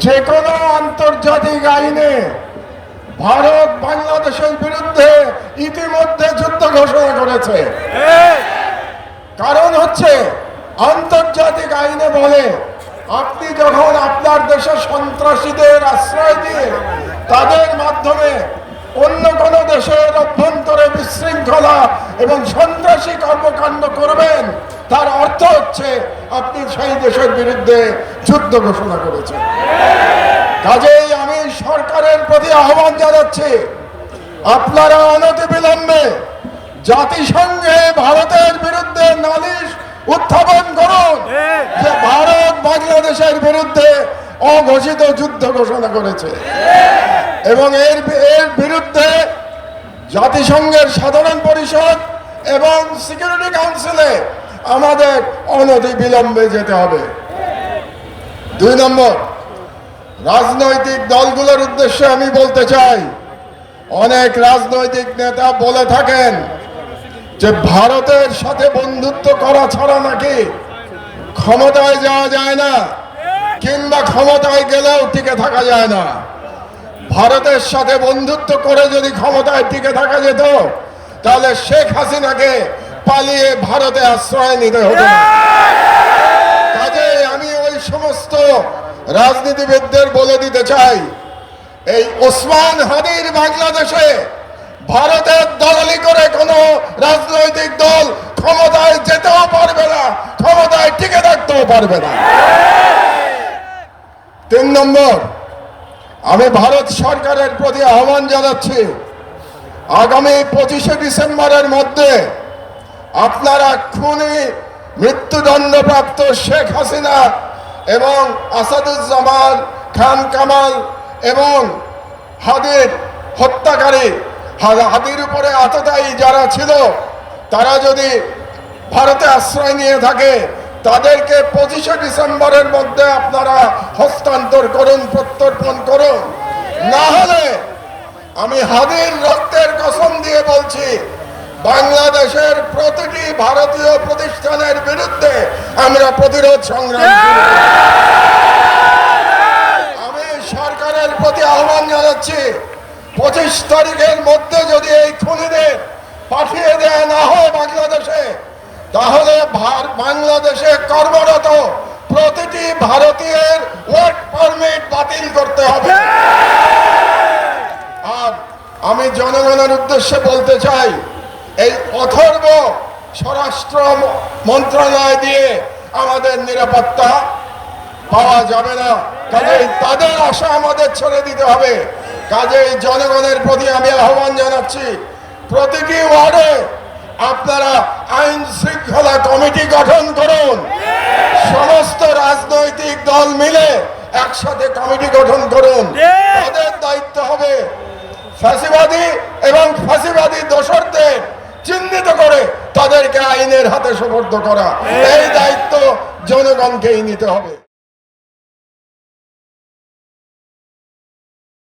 যে কোনো আন্তর্জাতিক আইনে ভারত বাংলাদেশের বিরুদ্ধে ইতিমধ্যে যুদ্ধ ঘোষণা করেছে। কারণ হচ্ছে আন্তর্জাতিক আইনে বলে আপনি যখন আপনার দেশে সন্ত্রাসীদের আশ্রয় দিয়ে তাদের মাধ্যমে অন্য কোন দেশের অভ্যন্তরে বিশৃঙ্খলা এবং সন্ত্রাসী কর্মকাণ্ড করবেন, তার অর্থ হচ্ছে আপনি সেই দেশের বিরুদ্ধে যুদ্ধ ঘোষণা করেছেন। কাজেই আমি সরকারের প্রতি আহ্বান জানাচ্ছি, আপনারা অনতিবিলম্বে জাতিসংঘে ভারতের বিরুদ্ধে নালিশ উত্থাপন করুন যে ভারত বাংলাদেশের বিরুদ্ধে অঘোষিত যুদ্ধ ঘোষণা করেছে এবং এর বিরুদ্ধে জাতিসংঘের সাধারণ পরিষদ এবং সিকিউরিটি কাউন্সিলে আমাদের অনতিবিলম্বে যেতে হবে। 2 নম্বর, রাজনৈতিক দলগুলোর উদ্দেশ্যে আমি বলতে চাই, অনেক রাজনৈতিক নেতা বলে থাকেন যে ভারতের সাথে বন্ধুত্ব করা ছাড়া নাকি ক্ষমতায় যাওয়া যায় না, কিংবা ক্ষমতায় গেলেও টিকে থাকা যায় না। ভারতের সাথে বন্ধুত্ব করে যদি ক্ষমতায় টিকে থাকা যেত, তাহলে শেখ হাসিনাকে পালিয়ে ভারতে আশ্রয় নিতে হতো না। কাজেই আমি ওই সমস্ত রাজনীতিবিদদের বলে দিতে চাই, এই ওসমান হাদির বাংলাদেশে ভারতের দলালি করে কোনো রাজনৈতিক দল ক্ষমতায় যেতেও পারবে না, ক্ষমতায় টিকে থাকতেও পারবে না। 3 নম্বর, আমি ভারত সরকারের প্রতি আহ্বান জানাচ্ছি, আগামী 25শে ডিসেম্বরের মধ্যে আপনারা খুনি মৃত্যুদণ্ডপ্রাপ্ত শেখ হাসিনা এবং আসাদুজ্জামান খান কামাল এবং হাদির হত্যাকারী, হাদির উপরে আততায়ী যারা ছিল, তারা যদি ভারতে আশ্রয় নিয়ে থাকে, তাদেরকে 25শে ডিসেম্বরের মধ্যে আপনারা হস্তান্তর করুন, প্রত্যর্পণ করুন। না হলে আমি হাদির রক্তের কসম দিয়ে বলছি, বাংলাদেশের প্রতিটি ভারতীয় প্রতিষ্ঠানের বিরুদ্ধে আমরা প্রতিরোধ সংগ্রাম করব। আমি সরকারের প্রতি আহ্বান জানাচ্ছি, 25 তারিখের মধ্যে যদি এই খুনিদের পাঠিয়ে দেয়া না হয় বাংলাদেশে, তাহলে বাংলাদেশে কর্মরত প্রতিটি ভারতীয়ের ওয়ার্ক পারমিট বাতিল করতে হবে। আর আমি জনগণের উদ্দেশ্যে বলতে চাই, এই অথর্ব স্বরাষ্ট্র মন্ত্রণালয় দিয়ে আমাদের নিরাপত্তা পাওয়া যাবে না। কাজেই তাদের আশা আমাদের ছেড়ে দিতে হবে। কাজেই জনগণের প্রতি আমি আহ্বান জানাচ্ছি, প্রতিটি ওয়ার্ডে আপনারা আইন শৃঙ্খলা কমিটি গঠন করুন। সমস্ত রাজনৈতিক দল মিলে একসাথে কমিটি গঠন করুন। তাদের দায়িত্ব হবে ফ্যাসিবাদী এবং ফ্যাসিবাদী দোসরদের চিহ্নিত করে তাদেরকে আইনের হাতে সোপর্দ করা। এই দায়িত্ব জনগণকেই নিতে হবে।